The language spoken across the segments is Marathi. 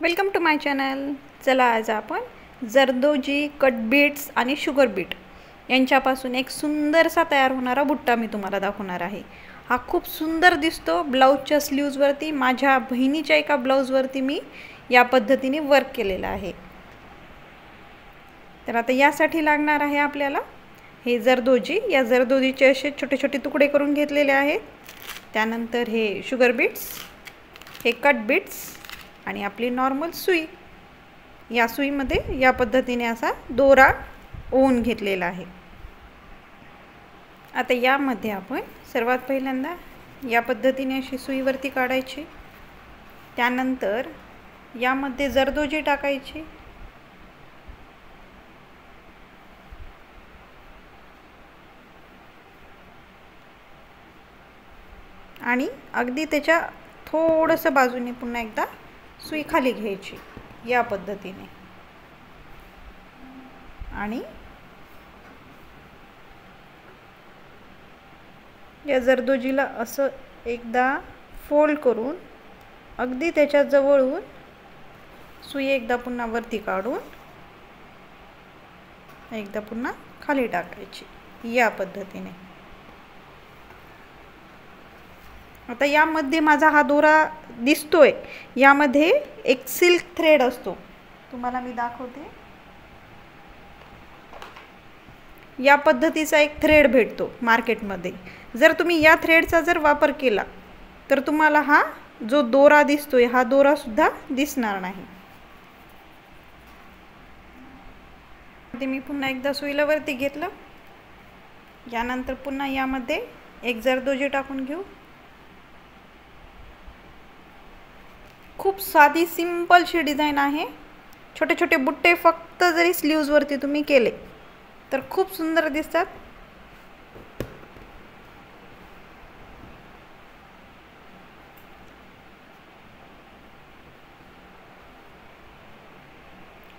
Welcome to my channel. चला आज आपण जरदोजी कट बीट्स आणि शुगर बीट यांच्यापासून एक सुंदरसा तयार होणारा बुट्टा मी तुम्हाला दाखवणार आहे। हा खूप सुंदर दिसतो। ब्लाउजच्या स्लीव्जवरती माझ्या बहिणीच्या एका ब्लाउजवरती मी या पद्धतीने वर्क केलेला आहे। तर आता यासाठी लागणार आहे आपल्याला हे जरदोजी। या जरदोजीचे असे छोटे छोटे तुकडे करून घेतलेले आहेत। त्यानंतर हे शुगर बीट्स, हे कट बीट्स आणि आपली नॉर्मल सुई। या सुईमध्ये या पद्धतीने असा दोरा ओवून घेतलेला आहे। आता यामध्ये आपण सर्वात पहिल्यांदा या पद्धतीने अशी सुईवरती काढायची। त्यानंतर यामध्ये जरदोजी टाकायची आणि अगदी त्याच्या थोडंसं बाजूने पुन्हा एकदा सुई खाली घ्यायची या पद्धतीने आणि या जरदोजीला असं एकदा फोल्ड करून अगदी त्याच्या जवळून सुई एकदा पुन्हा वरती काढून एकदा पुन्हा खाली टाकायची या पद्धतीने। आता यामध्ये माझा हा दोरा दिसतोय, यामध्ये एक सिल्क थ्रेड असतो, तुम्हाला मी दाखवते। या पद्धतीचा एक थ्रेड भेटतो मार्केटमध्ये। जर तुम्ही या थ्रेडचा जर वापर केला तर तुम्हाला हा जो दोरा दिसतोय हा दोरा सुद्धा दिसणार नाही। ते मी पुन्हा एकदा सुईला वरती घेतलं। यानंतर पुन्हा यामध्ये एक जरदोजी टाकून घेऊ। खूप साधी सिंपल शी डिझाइन आहे। छोटे छोटे बुट्टे फक्त जरी स्लीव्ज वरती तुम्ही केले तर खूप सुंदर दिसतात।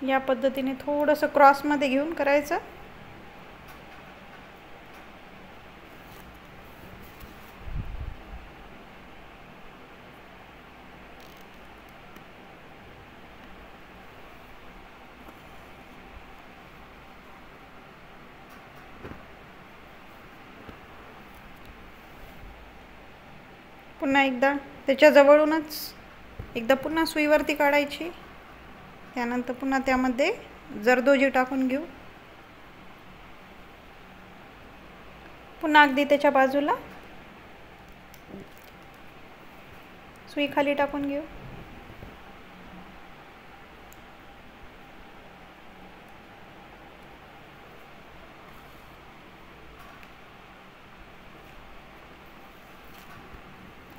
या पद्धतीने थोडंसं क्रॉस मध्ये घेऊन करायचं। पुन्हा एकदा त्याच्या जवळूनच एकदा पुन्हा सुईवरती काढायची। त्यानंतर पुन्हा त्यामध्ये जरदोजी टाकून घेऊ। पुन्हा अगदी त्याच्या बाजूला सुई खाली टाकून घेऊ।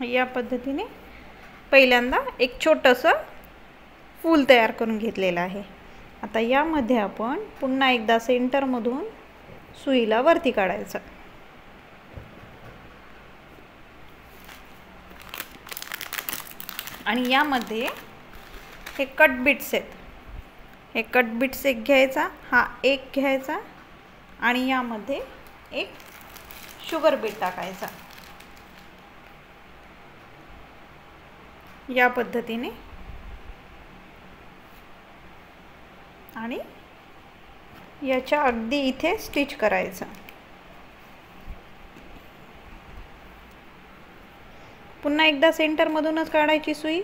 या पद्धतीने पहिल्यांदा एक छोटंसं फूल तयार करून घेतलेलं आहे। आता यामध्ये आपण पुन्हा एकदा सेंटर मधून सुईला वरती काढायचं आणि यामध्ये हे कट बीट्स आहेत। हे कट बीट्स एक घ्यायचा, हा एक घ्यायचा आणि यामध्ये एक शुगर बीट टाकायचा या पद्धतीने आणि याच्या अगदी इथे स्टिच करायचं। पुन्हा एकदा सेंटर मधूनच काढायची सुई।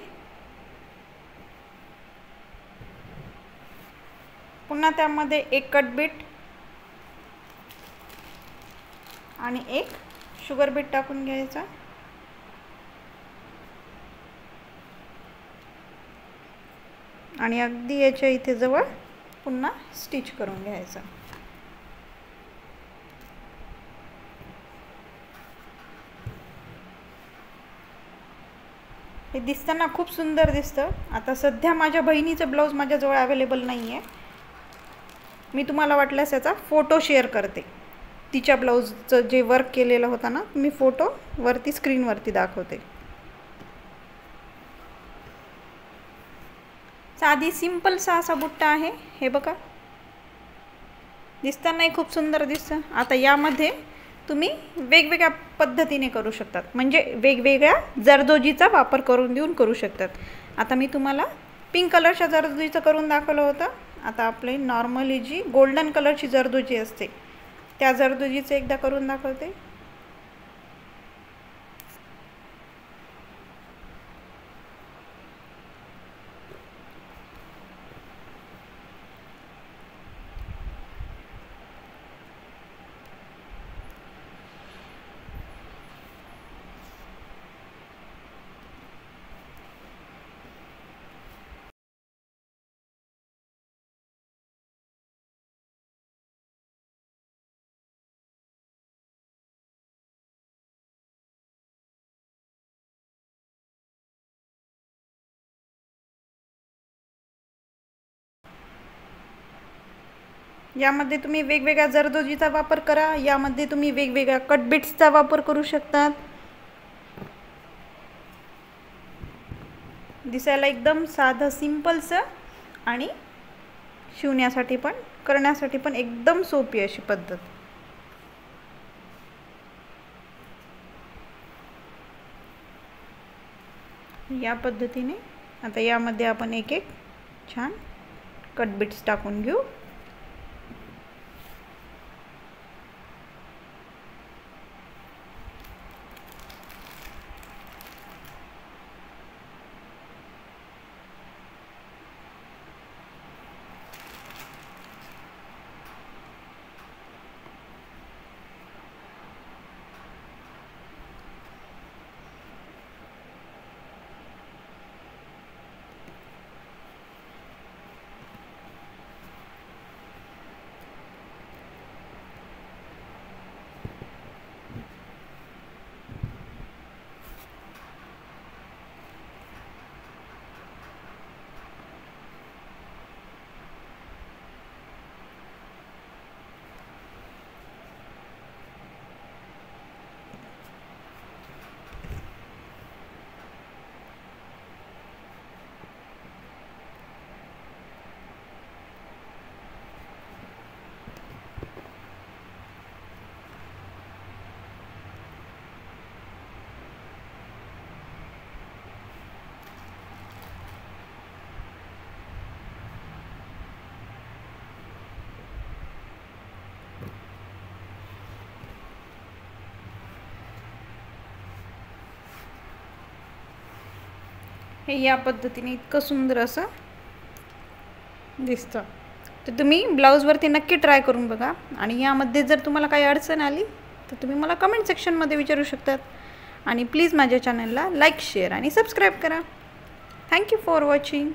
पुन्हा त्यामध्ये एक कट बीट आणि एक शुगर बीट टाकून घ्यायचा आणि अगदी याच्या इथे जवळ पुन्हा स्टिच करून घ्यायचं। हे दिसताना खूप सुंदर दिसतं। आता सध्या माझ्या बहिणीचं ब्लाउज माझ्याजवळ अवेलेबल नाही आहे। मी तुम्हाला वाटल्यास याचा फोटो शेअर करते। तिच्या ब्लाउजचं जे वर्क केलेलं होतं ना, मी फोटो वरती स्क्रीनवरती दाखवते। साधी सिंपल सा असा बुट्टा आहे। हे बघा, दिसतानाही खूप सुंदर दिसतं। आता यामध्ये तुम्ही वेगवेगळ्या पद्धतीने करू शकतात, म्हणजे वेगवेगळ्या जरदोजीचा वापर करून देऊन करू शकतात। आता मी तुम्हाला पिंक कलरच्या जरदोजीचं करून दाखवलं होतं. आता आपली नॉर्मली जी गोल्डन कलरची जरदोजी असते त्या जरदोजीचं एकदा करून दाखवते. यामध्ये तुम्ही वेगवेगळ्या जरदोजीचा वापर करा. यामध्ये तुम्ही वेगवेगळ्या कट बीट्सचा वापर करू शकतात. दिसायला एकदम साधं सिंपलचं आणि शिवण्यासाठी पण करण्यासाठी पण एकदम सोपी अशी पद्धत. या पद्धतीने आता यामध्ये आपण एक एक छान कट बीट्स टाकून घेऊ. हे या पद्धतीने इतकं सुंदर असं दिसतं. तर तुम्ही ब्लाऊजवरती नक्की ट्राय करून बघा. आणि यामध्ये जर तुम्हाला काही अडचण आली तर तुम्ही मला कमेंट सेक्शनमध्ये विचारू शकतात. आणि प्लीज माझ्या चॅनलला लाईक, शेअर आणि सबस्क्राईब करा. Thank you for watching.